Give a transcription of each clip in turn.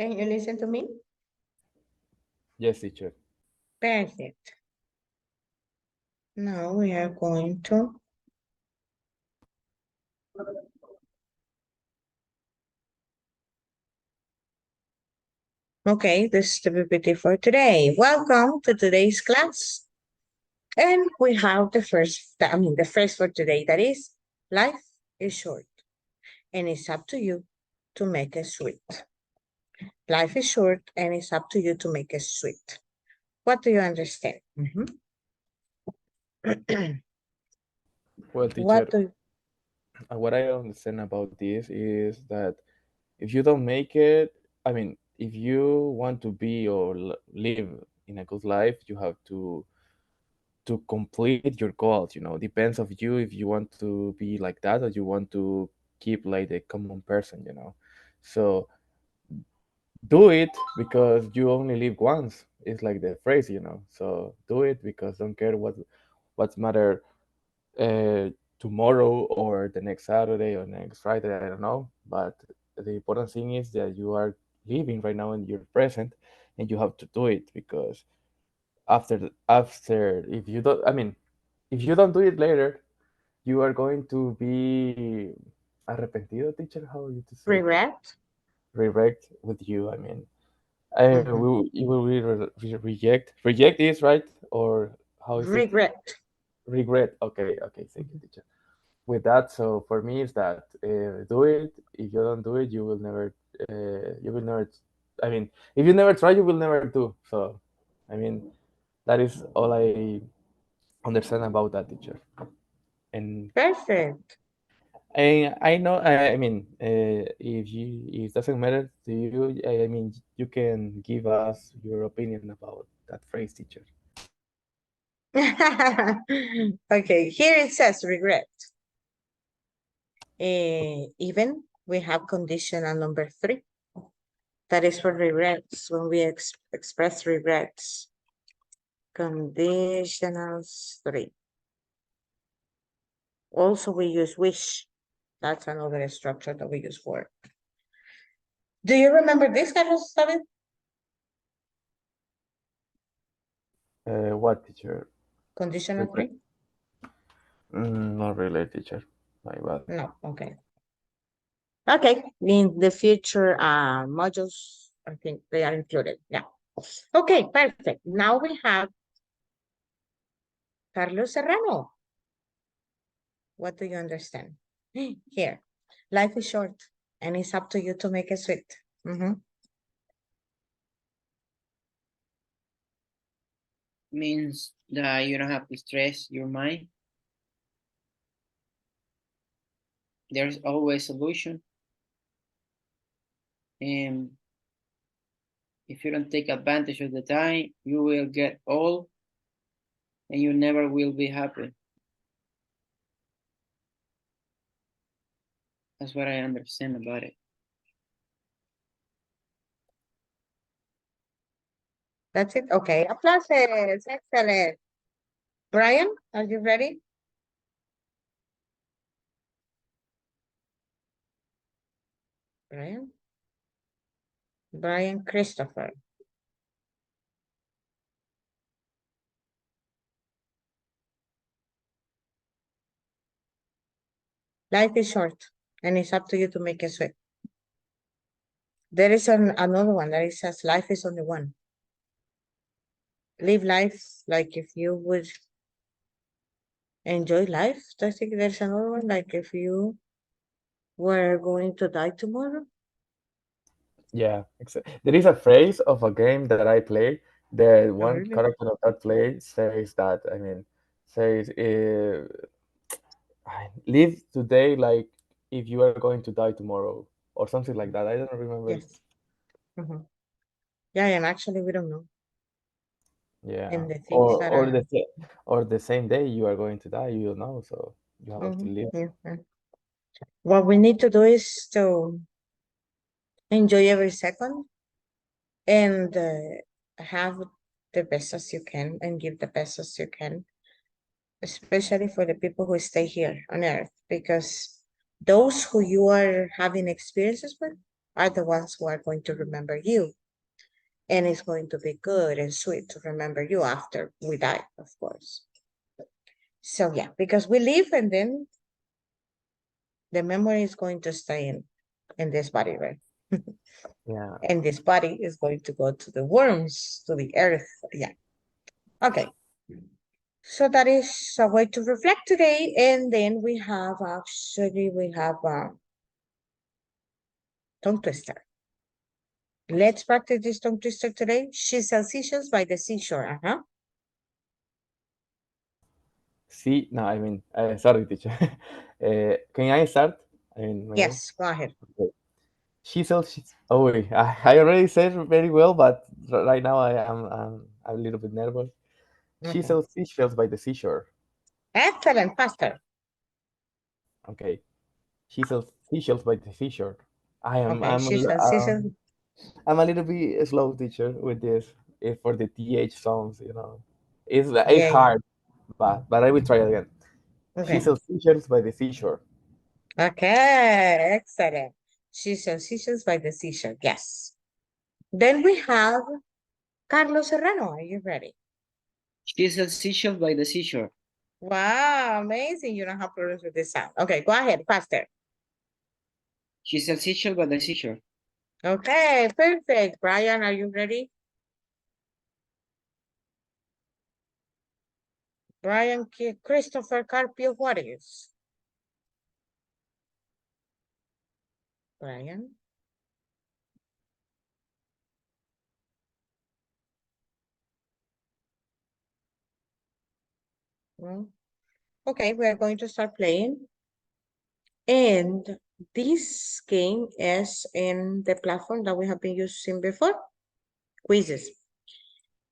Can you listen to me? Yes, teacher. Perfect. Now we are going to okay, this is the PPT for today. Welcome to today's class. And we have the first for today, that is, life is short and it's up to you to make it sweet. Life is short and it's up to you to make it sweet. What do you understand? Well, What teacher, do what I understand about this is that if you don't make it, I mean, if you want to be or live in a good life, you have to complete your goals. Depends of you if you want to be like that or you want to keep like the common person. So do it because you only live once. It's like the phrase. So do it because don't care what's matter uh, tomorrow or the next Saturday or next Friday. I don't know, but the important thing is that you are living right now in your present, and you have to do it because after if you don't, I mean, if you don't do it later, you are going to be arrepentido, teacher. How you to say regret? regret with you? I mean, Mhm. you will reject is right, or how is it? Regret. Regret. Okay, okay, thank you, Mhm. teacher. With that, so for me is that do it. If you don't do it, you will never. I mean, if you never try, you will never do. So, I mean, that is all I understand about that, teacher. And Perfect. I know. I mean, if it doesn't matter to you, I mean, you can give us your opinion about that phrase, teacher. Okay, here it says regret. Even we have conditional number 3. That is for regrets when we express regrets. Conditionals 3. Also, we use wish. That's another structure that we use for. Do you remember this, Carlos? David? What, teacher? Conditional Regret? 3? Not really, teacher. My bad. No, okay. Okay, in the future modules, I think they are included. Yeah. Okay, perfect. Now we have Carlos Serrano. What do you understand? Here, life is short and it's up to you to make it sweet. Means that you don't have to stress your mind. There's always a solution. And if you don't take advantage of the time, you will get old and you never will be happy. That's what I understand about it. That's it. Okay, applauses. Excellent. Brian, are you ready? Brian? Brian Christopher. Life is short and it's up to you to make it sweet. There is another one that it says life is only one. Live life like if you would enjoy life. I think there's another one like if you were going to die tomorrow. Yeah, there is a phrase of a game that I play. The Oh, one really? character of that play says that, I mean, says, live today like if you are going to die tomorrow, or something like that. I don't remember. Yes. Mhm. Yeah, and actually we don't know. Yeah, And the things that are or the same day you are going to die, you don't know, so you have to live. yeah. What we need to do is to enjoy every second and have the best as you can and give the best as you can, especially for the people who stay here on earth, because those who you are having experiences with, are the ones who are going to remember you. And it's going to be good and sweet to remember you after we die, of course. So yeah, because we live and then the memory is going to stay in this body, right? Yeah. And this body is going to go to the worms, to the earth. Yeah. Okay. So that is a way to reflect today. And then we have tongue twister. Let's practice this tongue twister today. She sells seashells by the seashore. Uh-huh. See, no, I mean, sorry, teacher. Can I start? I mean, my own. Yes, go ahead. Okay. She sells. Oh, wait, I already said very well, but right now I'm a little bit nervous. She Okay. sells seashells by the seashore. Excellent, faster. Okay. She sells seashells by the seashore. I am Okay, I'm she a- sells seashells. I'm a little bit slow, teacher, with this. For the th sounds, it's Yeah, yeah. hard, but I will try again. She Okay. sells seashells by the seashore. Okay, excellent. She sells seashells by the seashore. Yes. Then we have Carlos Serrano. Are you ready? She sells seashells by the seashore. Wow, amazing. You don't have problems with this sound. Okay, go ahead, faster. She sells seashells by the seashore. Okay, perfect. Brian, are you ready? Brian Christopher Carpio Juarez. Brian. Well, okay, we are going to start playing. And this game is in the platform that we have been using before, quizzes.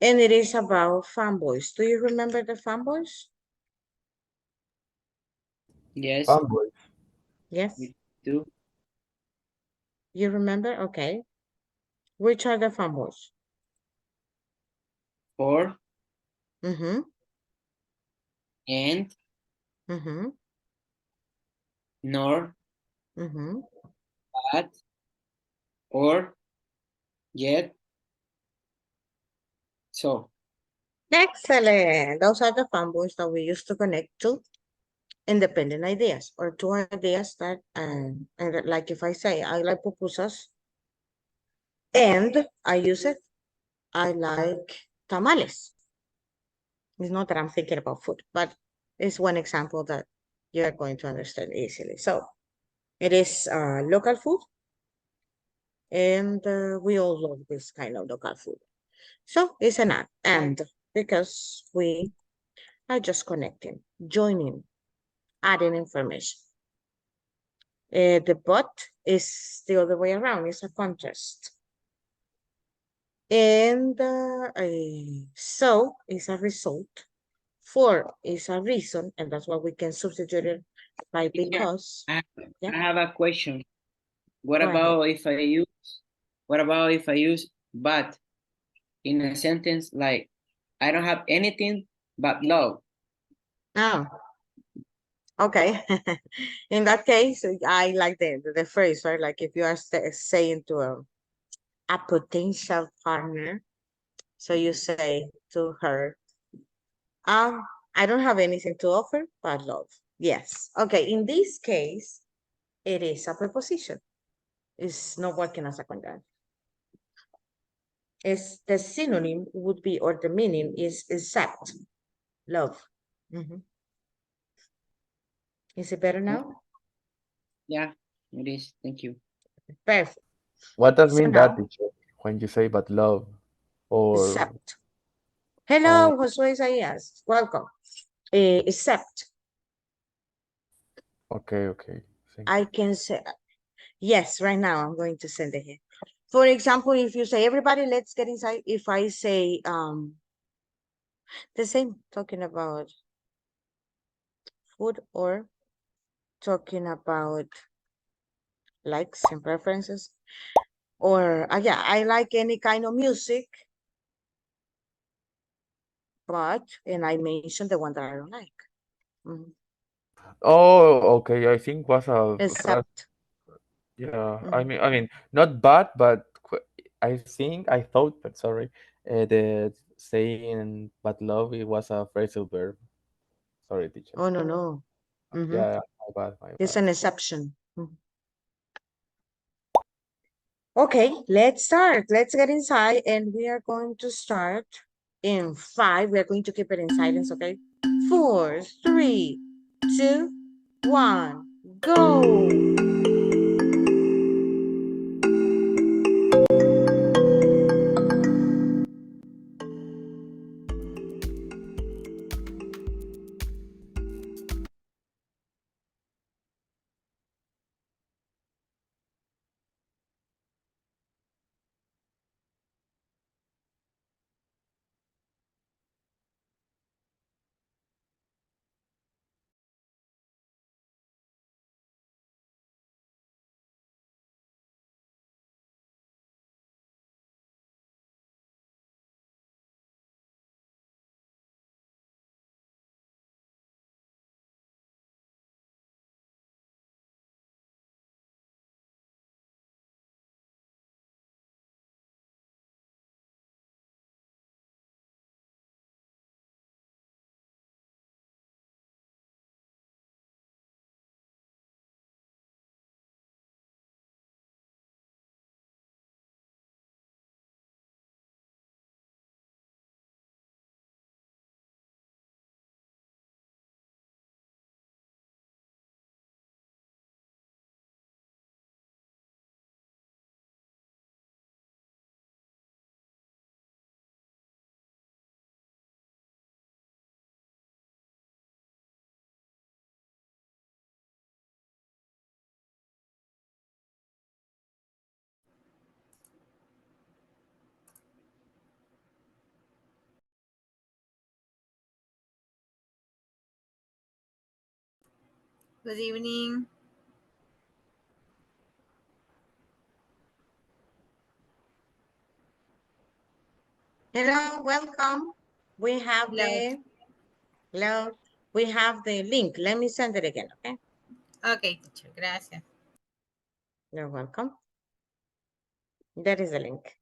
And it is about fanboys. Do you remember the fanboys? Yes, Fanboy. Yes, we do. you remember? Okay. Which are the fanboys? For Mm-hmm, and mm-hmm, nor, mm-hmm. but, or, yet, so. Excellent. Those are the fanboys that we used to connect to independent ideas or two ideas that, and like if I say, I like pupusas and I use it, I like tamales. It's not that I'm thinking about food, but it's one example that you're going to understand easily. So it is local food, and we all love this kind of local food. So it's an and because we are just connecting, joining, adding information. The but is the other way around, it's a contrast. And so is a result. For is a reason, and that's why we can substitute it by because. I Yeah, I have a question. What go ahead. about if I use but in a sentence like I don't have anything but love? Oh, okay. In that case, I like the phrase, right? Like if you are saying to a potential partner, so you say to her, I don't have anything to offer but love. Yes. Okay. In this case, it is a preposition. It's not working as a conjunction. Is the synonym would be, or the meaning is except love. Mhm. Is it better now? Yeah, it is. Thank you. Perfect. What does So mean that, now, teacher? When you say but love, or except. oh, Hello, Josue Isaías. Welcome. Except okay, thank I you. can say, yes, right now I'm going to send it here. For example, if you say, everybody, let's get inside. If I say, the same, talking about food or talking about likes and preferences, or yeah, I like any kind of music, but, and I mentioned the one that I don't like. Mhm. Oh, okay. I think was a Except, Yeah, Mhm. I mean, not bad, but I thought, but sorry, the saying "but love" it was a phrasal verb. Sorry, teacher. Oh, no, no. Hmm. Yeah, my bad, my It's bad. an exception. Mhm. Okay, let's start. Let's get inside, and we are going to start in 5. We are going to keep it in silence, okay? 4, 3, 2, 1, go. Good evening. Hello, welcome. We have Hello. hello, we have the link. Let me send it again, okay? Ok, teacher, gracias. You're welcome. That is the link.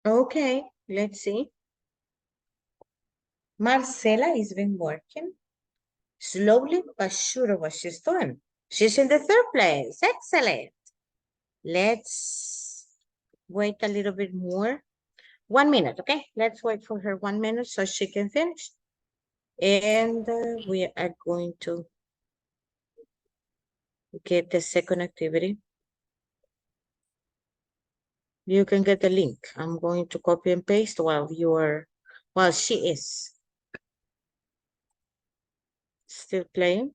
Okay, let's see. Marcela has been working slowly but sure what she's doing. She's in the third place. Excellent. Let's wait a little bit more. 1 minute, okay? Let's wait for her 1 minute so she can finish. And we are going to get the second activity. You can get the link. I'm going to copy and paste while she is still playing.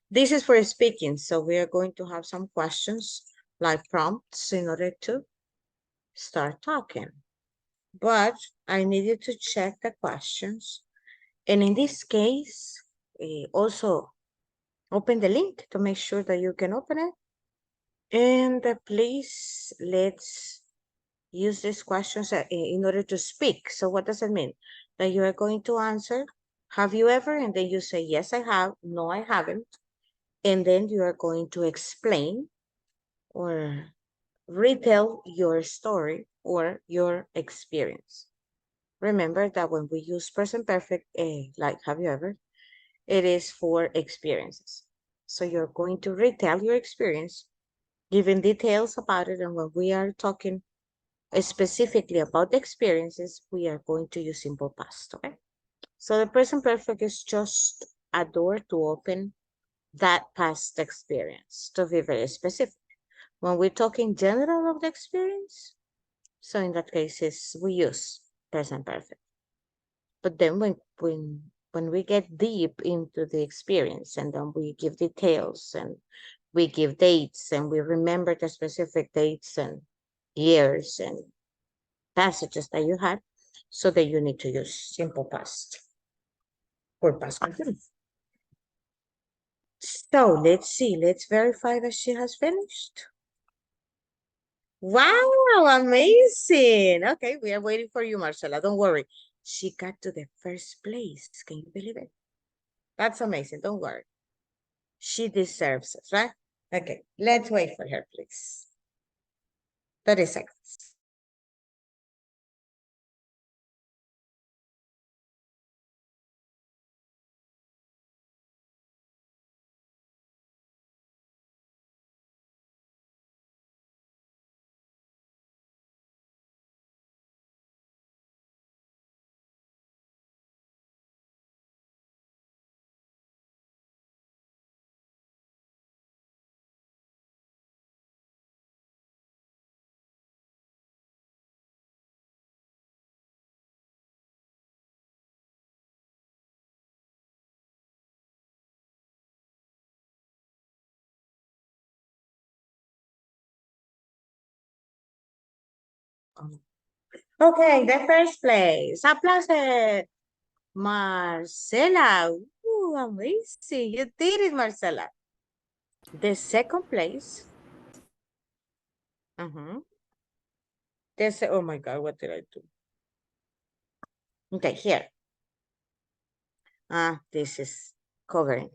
This is for speaking, so we are going to have some questions like prompts in order to start talking. But I need you to check the questions. And in this case, also open the link to make sure that you can open it. And please, let's use these questions in order to speak. So what does it mean? That you are going to answer, have you ever? And then you say, yes, I have. No, I haven't. And then you are going to explain or retell your story or your experience. Remember that when we use present perfect, like have you ever, it is for experiences. So you're going to retell your experience, giving details about it. And when we are talking specifically about the experiences, we are going to use simple past, okay? So the present perfect is just a door to open that past experience, to be very specific. When we talk in general of the experience, so in that case, we use present perfect. But then when we get deep into the experience and then we give details and we give dates and we remember the specific dates and years and passages that you had, so that you need to use simple past or past continuous. So let's see, let's verify that she has finished. Wow, amazing. Okay, we are waiting for you, Marcela. Don't worry. She got to the first place. Can you believe it? That's amazing. Don't worry. She deserves it, right? Okay, let's wait for her, please. 30 seconds. Okay, the first place. Applause. Marcela. Ooh, amazing. You did it, Marcela. The second place. Oh my God, what did I do? Okay, here. This is covering.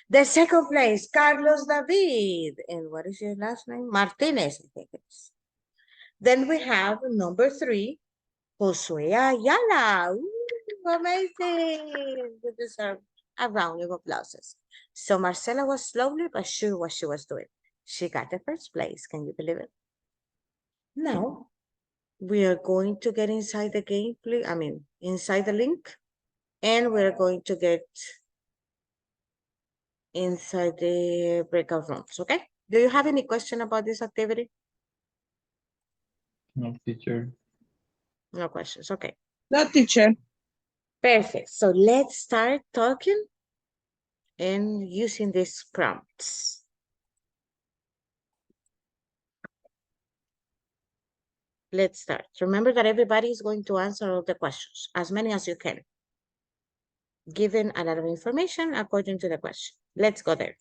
The second place, Carlos David. And what is your last name? Martinez, I think it is. Then we have number 3, Josue Ayala. Ooh, amazing. You deserve a round of applause. So Marcela was slowly but sure what she was doing. She got the first place. Can you believe it? Now, we are going to get inside the game, inside the link. And we're going to get inside the breakout rooms, okay? Do you have any question about this activity? No, teacher. No questions, okay. No, teacher. Perfect, so let's start talking and using these prompts. Let's start. Remember that everybody is going to answer all the questions, as many as you can. Given a lot of information according to the question. Let's go there.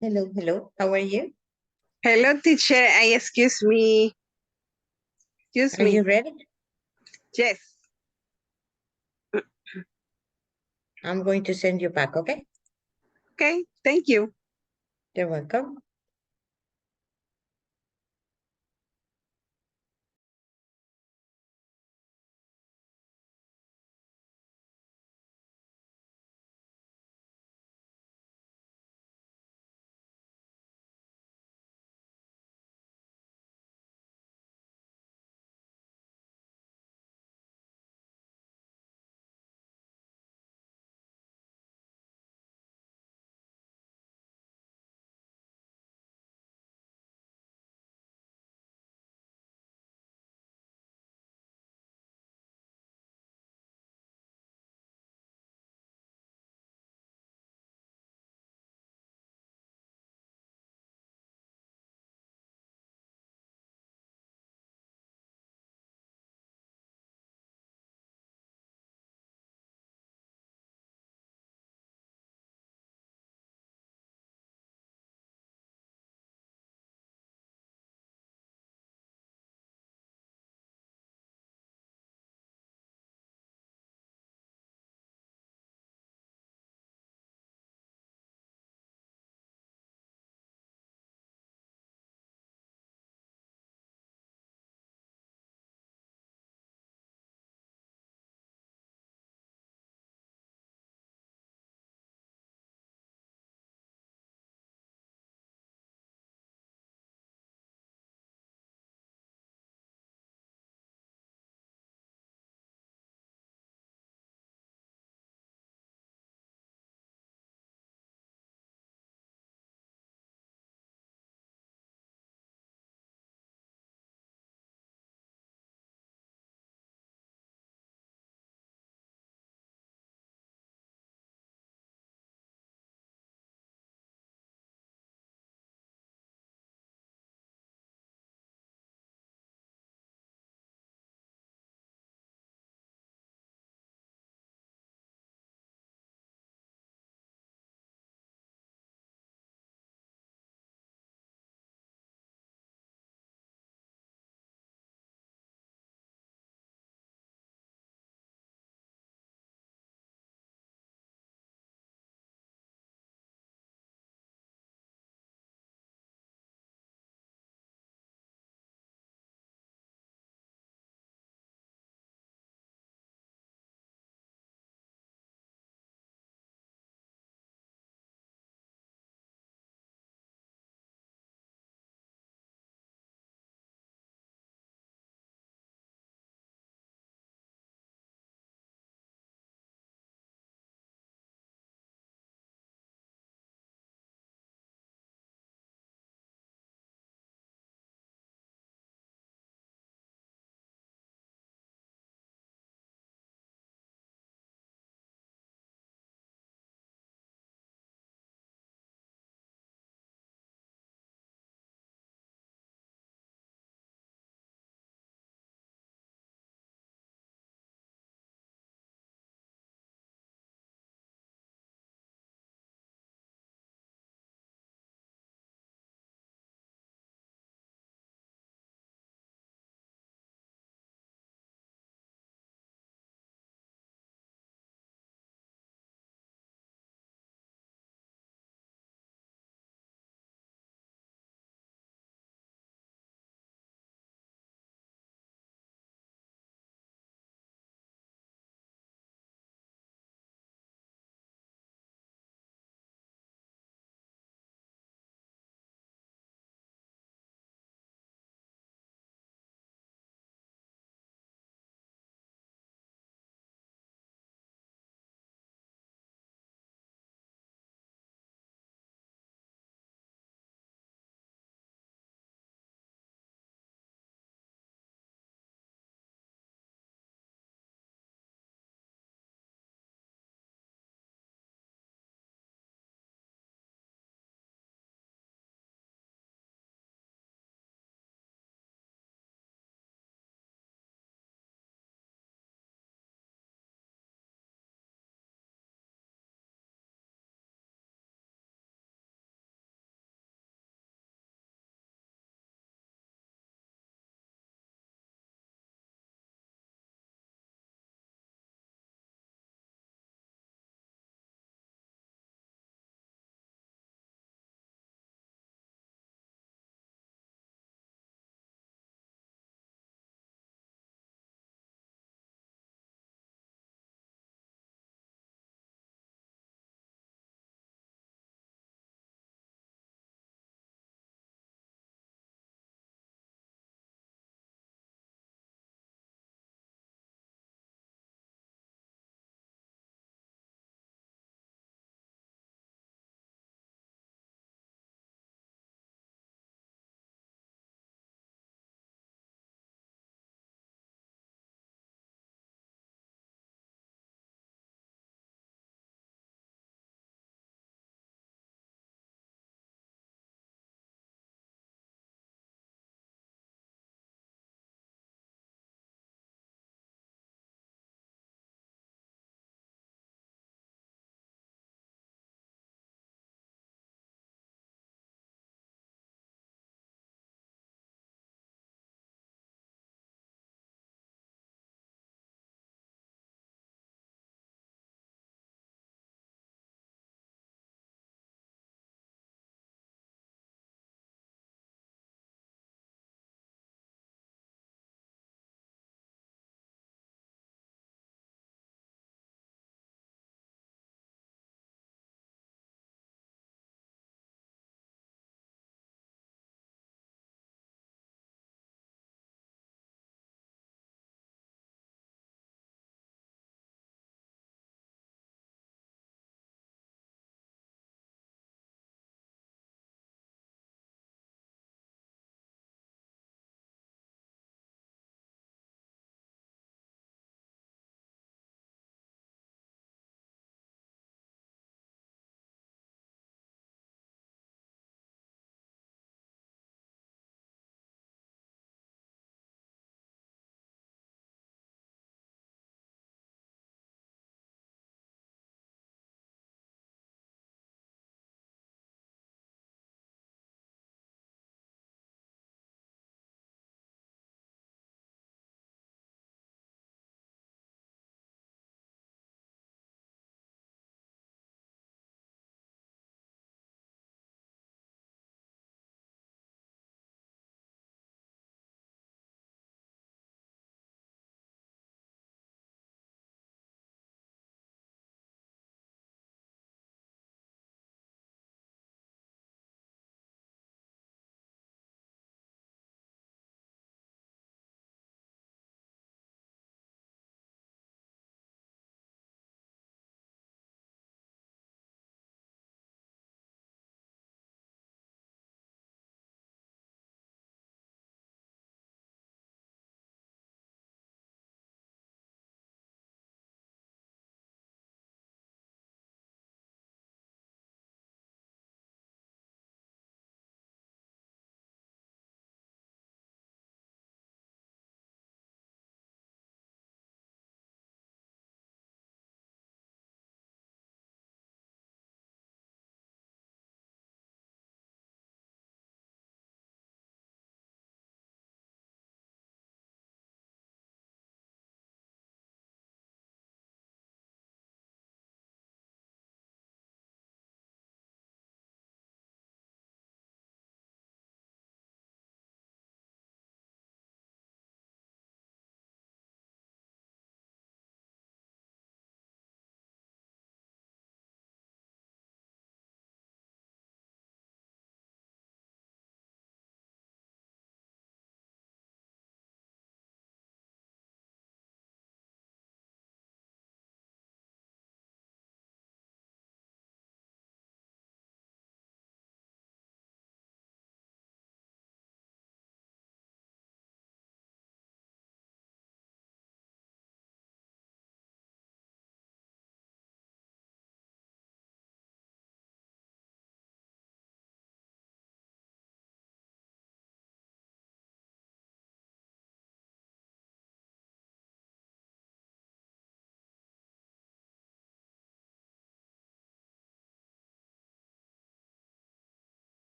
Hello, hello. How are you? Hello, teacher. Excuse me. Excuse Are you me. ready? Yes. I'm going to send you back, okay? Okay. Thank you. You're welcome.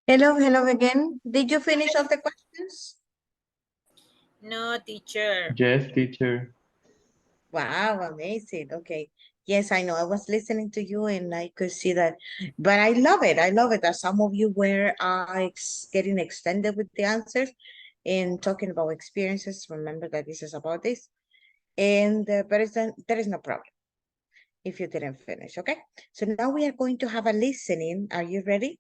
Hello again. Did you finish all the questions? No, teacher. Yes, teacher. Wow, amazing. Okay. Yes, I know. I was listening to you and I could see that. But I love it. I love it that some of you were getting extended with the answers and talking about experiences. Remember that this is about this. And but there is no problem if you didn't finish. Okay. So now we are going to have a listening. Are you ready?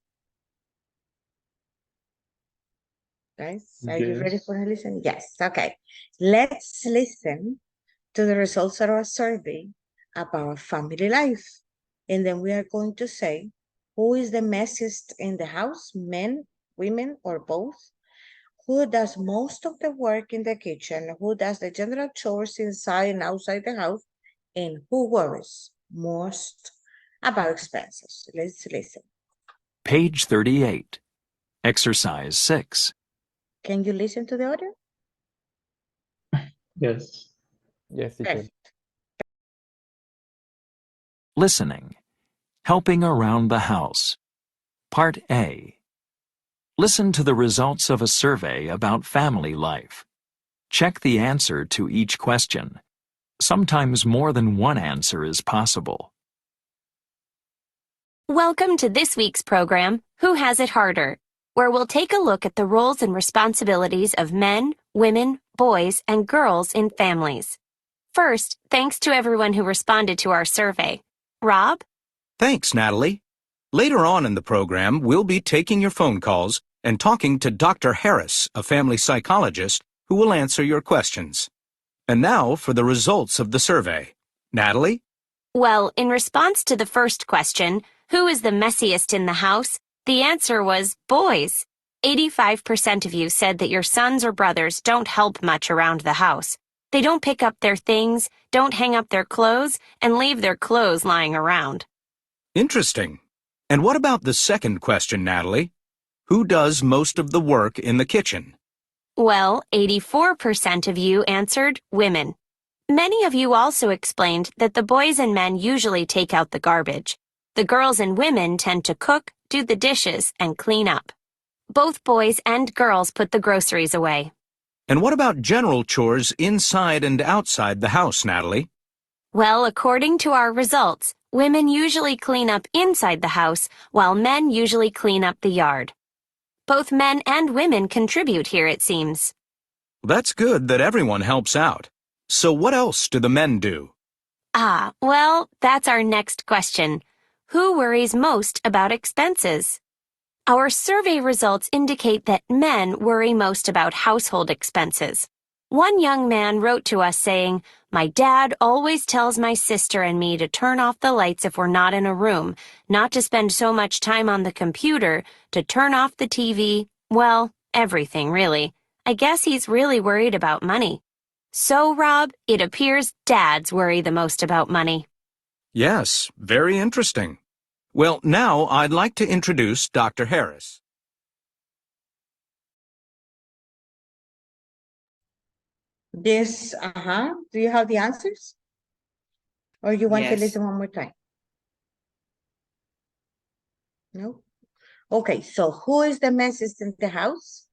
Guys, are you ready Yes. for a listen? Yes. Okay. Let's listen to the results of our survey about family life. And then we are going to say, who is the messiest in the house, men, women, or both? Who does most of the work in the kitchen? Who does the general chores inside and outside the house? And who worries most about expenses? Let's listen. Page 38. Exercise 6. Can you listen to the audio? Yes. Yes, teacher. Perfect. Listening. Helping around the house. Part A. Listen to the results of a survey about family life. Check the answer to each question. Sometimes more than one answer is possible. Welcome to this week's program, Who Has It Harder?, where we'll take a look at the roles and responsibilities of men, women, boys, and girls in families. First, thanks to everyone who responded to our survey. Rob? Thanks, Natalie. Later on in the program, we'll be taking your phone calls and talking to Dr. Harris, a family psychologist, who will answer your questions. And now for the results of the survey. Natalie? Well, in response to the first question, who is the messiest in the house? The answer was boys. 85% of you said that your sons or brothers don't help much around the house. They don't pick up their things, don't hang up their clothes, and leave their clothes lying around. Interesting. And what about the second question, Natalie? Who does most of the work in the kitchen? Well, 84% of you answered women. Many of you also explained that the boys and men usually take out the garbage. The girls and women tend to cook, do the dishes, and clean up. Both boys and girls put the groceries away. And what about general chores inside and outside the house, Natalie? Well, according to our results, women usually clean up inside the house, while men usually clean up the yard. Both men and women contribute here, it seems. That's good that everyone helps out. So what else do the men do? Well, that's our next question. Who worries most about expenses? Our survey results indicate that men worry most about household expenses. One young man wrote to us saying, "My dad always tells my sister and me to turn off the lights if we're not in a room, not to spend so much time on the computer, to turn off the TV, well, everything really. I guess he's really worried about money." So, Rob, it appears dads worry the most about money. Yes, very interesting. Well, now I'd like to introduce Dr. Harris. This, do you have the answers? Or you want to Yes. listen one more time? No? Okay, so who is the messiest in the house?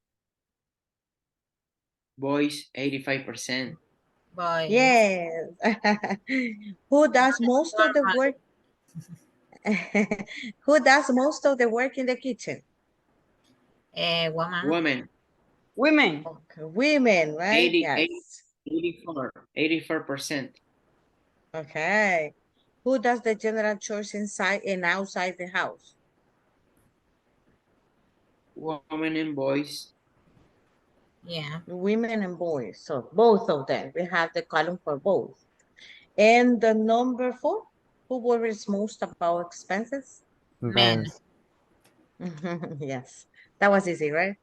Boys, 85%. Boys. Yes. Who does most of the work? Who does most of the work in the kitchen? Woman. Women, Women. Okay, women, right? 80, Yes. 84%. Okay. Who does the general chores inside and outside the house? Women and boys, Yeah. Women and boys. So both of them. We have the column for both. And the number 4, who worries most about expenses? Men. Yes, that was easy, right?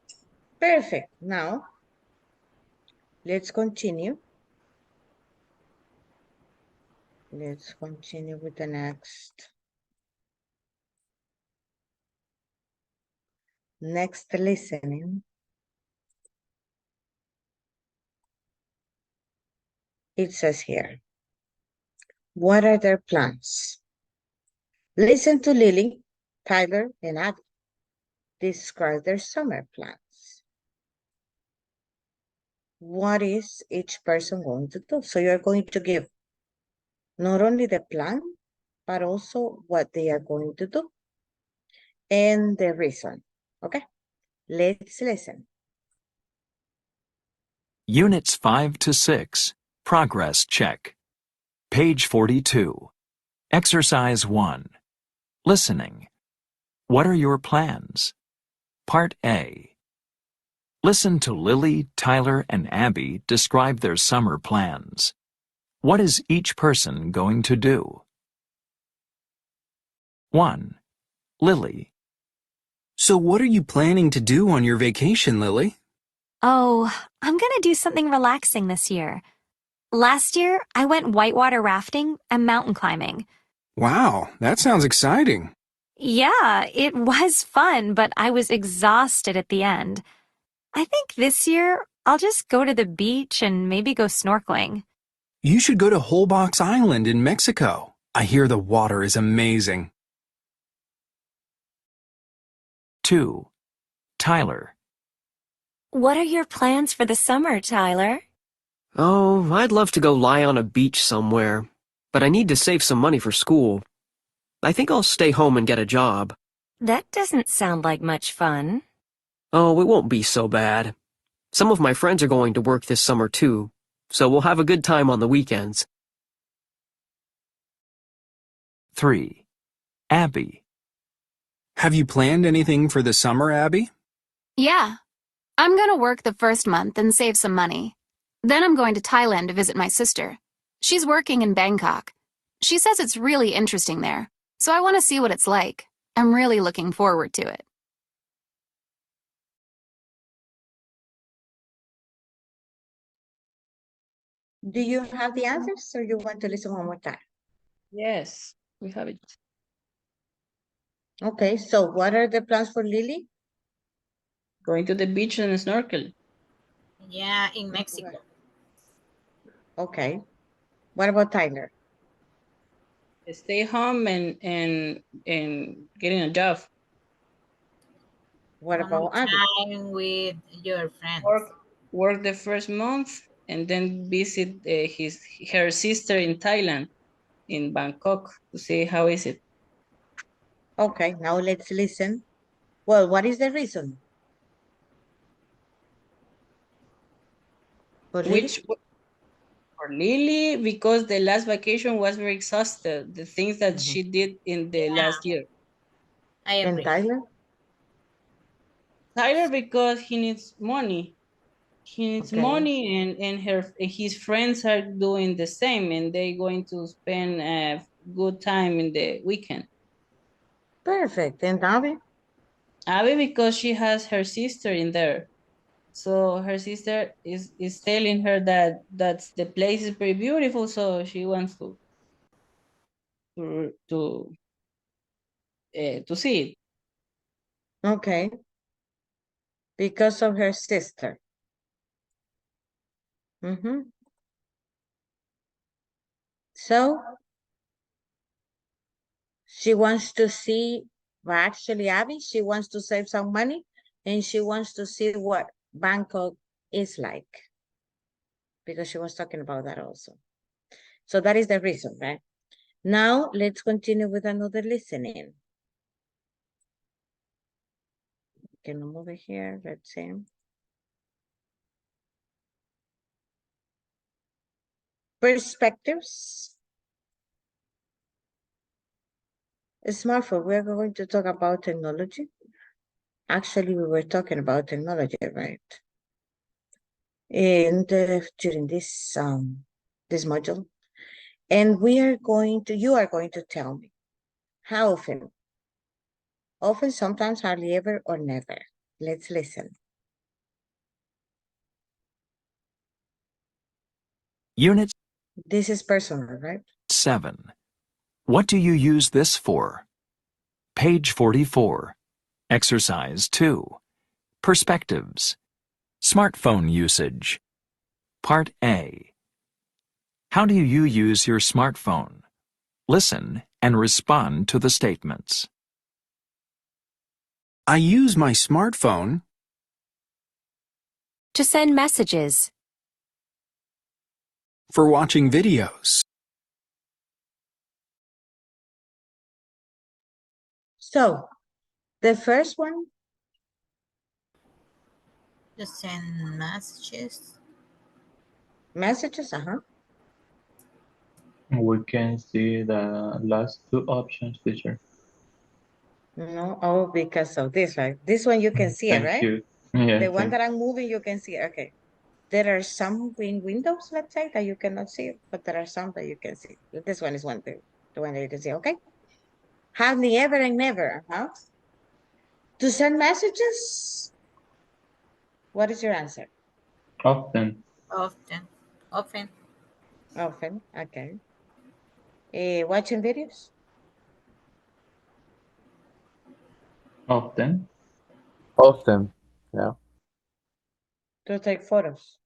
Perfect. Now, let's continue. Let's continue with the next listening. It says here, what are their plans? Listen to Lily, Tyler, and Abby. describe their summer plans. What is each person going to do? So you're going to give not only the plan, but also what they are going to do and the reason. Okay, let's listen. Units 5 to 6. Progress check. Page 42. Exercise 1. Listening. What are your plans? Part A. Listen to Lily, Tyler, and Abby describe their summer plans. What is each person going to do? 1. Lily. So what are you planning to do on your vacation, Lily? Oh, I'm gonna do something relaxing this year. Last year, I went whitewater rafting and mountain climbing. Wow, that sounds exciting. Yeah, it was fun, but I was exhausted at the end. I think this year, I'll just go to the beach and maybe go snorkeling. You should go to Holbox Island in Mexico. I hear the water is amazing. 2. Tyler. What are your plans for the summer, Tyler? Oh, I'd love to go lie on a beach somewhere, but I need to save some money for school. I think I'll stay home and get a job. That doesn't sound like much fun. Oh, it won't be so bad. Some of my friends are going to work this summer too, so we'll have a good time on the weekends. 3. Abby. Have you planned anything for the summer, Abby? Yeah. I'm gonna work the first month and save some money. Then I'm going to Thailand to visit my sister. She's working in Bangkok. She says it's really interesting there, so I want to see what it's like. I'm really looking forward to it. Do you have the answers or you want to listen one more time? Yes, we have it. Okay, so what are the plans for Lily? Going to the beach and snorkel. Yeah, in Mexico. Okay. What about Tyler? Stay home and getting a job. What about Abby? Time with your friends. Work the first month and then visit her sister in Thailand, in Bangkok, to see how is it. Okay, now let's listen. Well, what is the reason? For Lily? For Lily, because the last vacation was very exhausted, the things that she did in the last year. I And agree. Tyler? Tyler, because he needs money. He needs Okay. money, and his friends are doing the same, and they're going to spend a good time in the weekend. Perfect. And Abby? Abby, because she has her sister in there. So her sister is telling her that the place is very beautiful, so she wants to see it. Okay. Because of her sister. So she wants to see, well, actually, Abby, she wants to save some money and she wants to see what Bangkok is like. Because she was talking about that also. So that is the reason, right? Now let's continue with another listening. Can I move it here? Let's see. Perspectives. Smartphone, we're going to talk about technology. Actually, we were talking about technology, right? And during this this module. And you are going to tell me how often? Often, sometimes, hardly ever, or never. Let's listen. Unit This is personal, right? 7. What do you use this for? Page 44. Exercise 2. Perspectives. Smartphone usage. Part A. How do you use your smartphone? Listen and respond to the statements. I use my smartphone To send messages. for watching videos. So, the first one, To send messages. messages, We can see the last two options, teacher. No, oh, because of this, right? This one you can see it, Thank right? you. Yeah, The one thank that I'm moving, you can see it. Okay. There are some in Windows, let's say, that you cannot see, but there are some that you can see. This one is the one that you can see, okay? Hardly ever and never, huh? To send messages, what is your answer? often. Often. Often. Often, okay. Watching videos, Often. Often. Yeah. to take photos.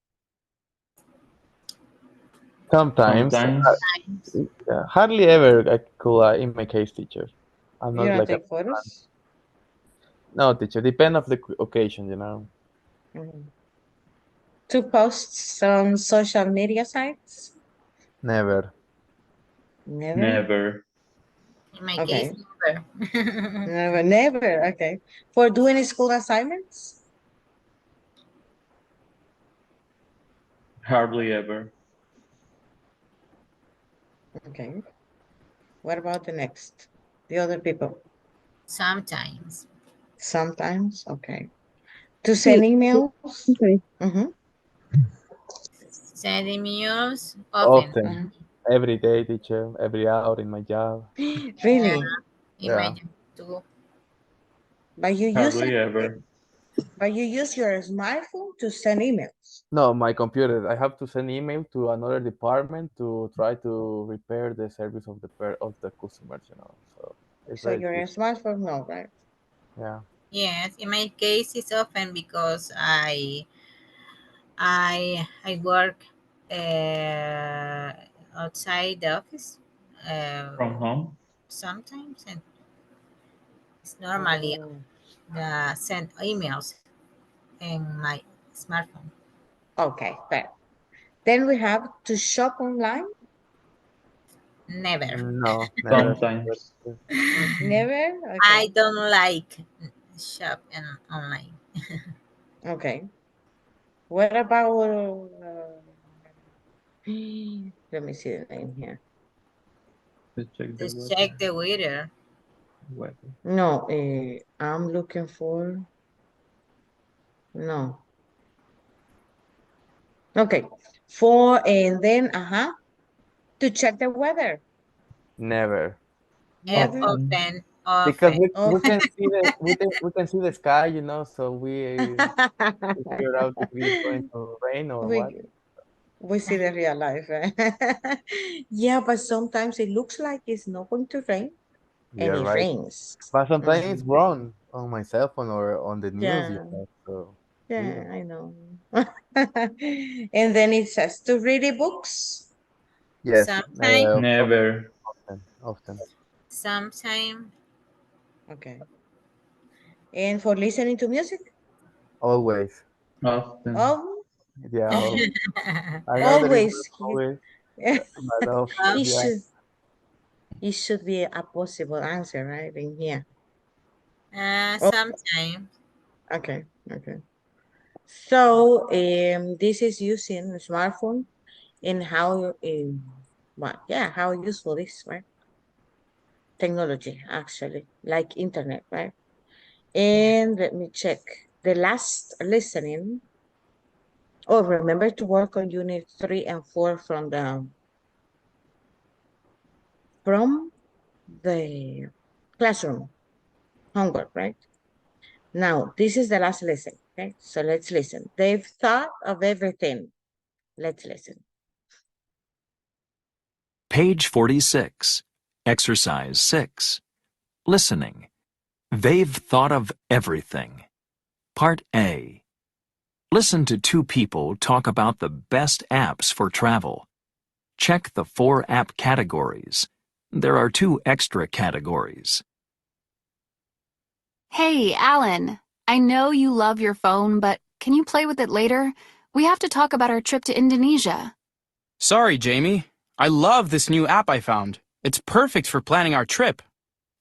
Sometimes. Sometimes. Times. Yeah. Hardly ever I could, in my case, teacher. I'm You not don't like a take photos? no, teacher. Depend of the occasion, you know. Mhm. To post on social media sites? Never. Never? Never. In my case, Okay. never. Never, okay. For doing school assignments? Hardly ever. Okay. What about the next? The other people? Sometimes. Sometimes, okay. To send emails? Mm-hmm. Sending emails often. Often. Every day, teacher. Every hour in my job. Really? In my Yeah. job too. But you use Hardly it, ever. but you use your smartphone to send emails. No, my computer. I have to send email to another department to try to repair the service of the customers, you know. So it's So very your tricky. smartphone, no, right? Yeah. Yes, in my case, it's often because I work outside the office From home. sometimes, and it's normally Oh, send emails in my smartphone. okay, fair. Then we have to shop online. Never. No, never. Sometimes. Never? I Okay. don't like shop online. Okay. What about, let me see the name here. To check the To check weather. the weather. Weather. No, I'm looking for, no. Okay. And then, to check the weather. Never. Never? Often. Often, Because often. we Often. can see we can see the sky, you know, so we figure out if it's going to rain or what. we we see the real life, right? Yeah, but sometimes it looks like it's not going to rain and Yeah, it right. rains. But sometimes it's Mhm. wrong on my cell phone or on the news, you Yeah, know. So yeah, weird. I know. And then it says to read the books. Yes, Sometime, Never. often. sometime, Okay. And for listening to music? Always. Often. Oh, Yeah, oh, I know that it's always. not always, but It yeah. should it should be a possible answer, right? In here. Oh, sometime. okay, okay. So this is using a smartphone and how what yeah, how useful it is, right? Technology actually, like internet, right? Yeah. And let me check the last listening. Oh, remember to work on unit 3 and 4 from the classroom homework, right? Now, this is the last lesson, okay? So let's listen. They've thought of everything. Let's listen. Page 46. Exercise 6. Listening. They've thought of everything. Part A. Listen to two people talk about the best apps for travel. Check the 4 app categories. There are 2 extra categories. Hey, Alan. I know you love your phone, but can you play with it later? We have to talk about our trip to Indonesia. Sorry, Jamie. I love this new app I found. It's perfect for planning our trip.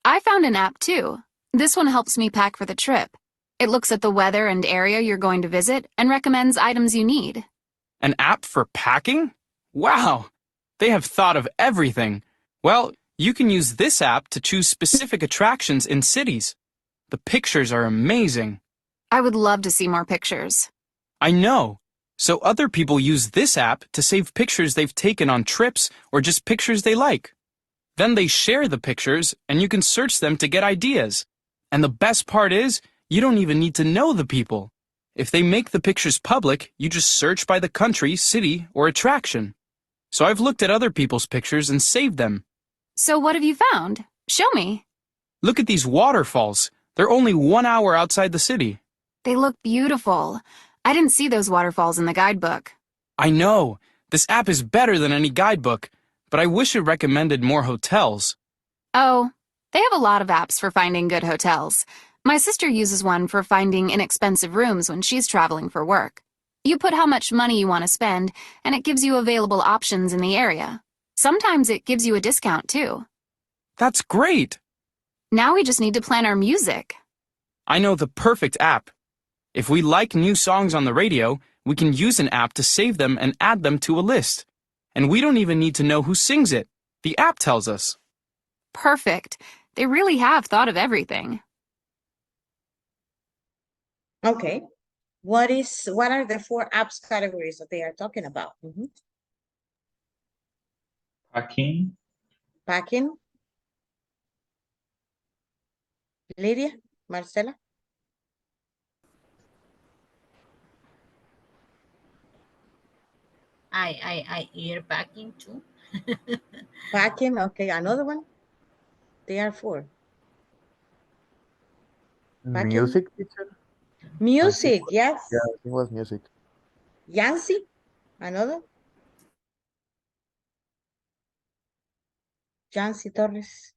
I found an app too. This one helps me pack for the trip. It looks at the weather and area you're going to visit and recommends items you need. An app for packing? Wow! They have thought of everything. Well, you can use this app to choose specific attractions in cities. The pictures are amazing. I would love to see more pictures. I know. So other people use this app to save pictures they've taken on trips or just pictures they like. Then they share the pictures and you can search them to get ideas. And the best part is, you don't even need to know the people. If they make the pictures public, you just search by the country, city, or attraction. So I've looked at other people's pictures and saved them. So what have you found? Show me. Look at these waterfalls. They're only 1 hour outside the city. They look beautiful. I didn't see those waterfalls in the guidebook. I know. This app is better than any guidebook, but I wish it recommended more hotels. Oh, they have a lot of apps for finding good hotels. My sister uses one for finding inexpensive rooms when she's traveling for work. You put how much money you want to spend, and it gives you available options in the area. Sometimes it gives you a discount, too. That's great! Now we just need to plan our music. I know the perfect app. If we like new songs on the radio, we can use an app to save them and add them to a list. And we don't even need to know who sings it. The app tells us. Perfect. They really have thought of everything. Okay. What are the 4 apps categories that they are talking about? Packing, Packing. Lydia, Marcela. You're packing too. Packing, okay, another one. They are 4. Packing. Music, teacher? Music, yes. Yeah, I think it was music. Yancy, another. Yancy Torres.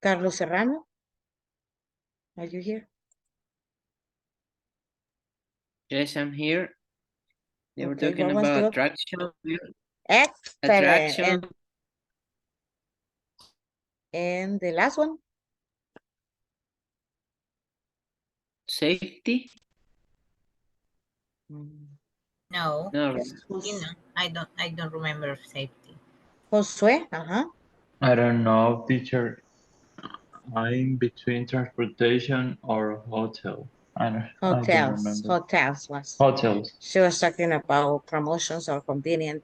Carlos Serrano, are you here? Yes, I'm here. They were Okay, talking what was about the attraction. excellent. Attraction. And the last one? Safety. No. No. You know, I don't remember safety. Josue, I don't know, teacher. I'm between transportation or hotel. I don't remember. Hotels was. Hotels. She was talking about promotions or convenient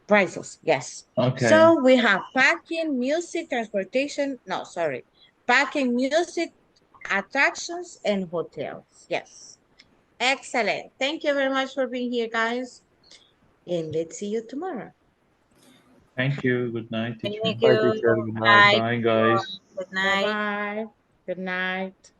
prices, yes. Okay. So we have packing, music, transportation, no, sorry. Packing, music, attractions, and hotels, yes. Excellent. Thank you very much for being here, guys. And let's see you tomorrow. Thank you. Good night, teacher. Thank Bye, you. teacher. Good night. Bye, guys. Good night. Bye-bye. Good night.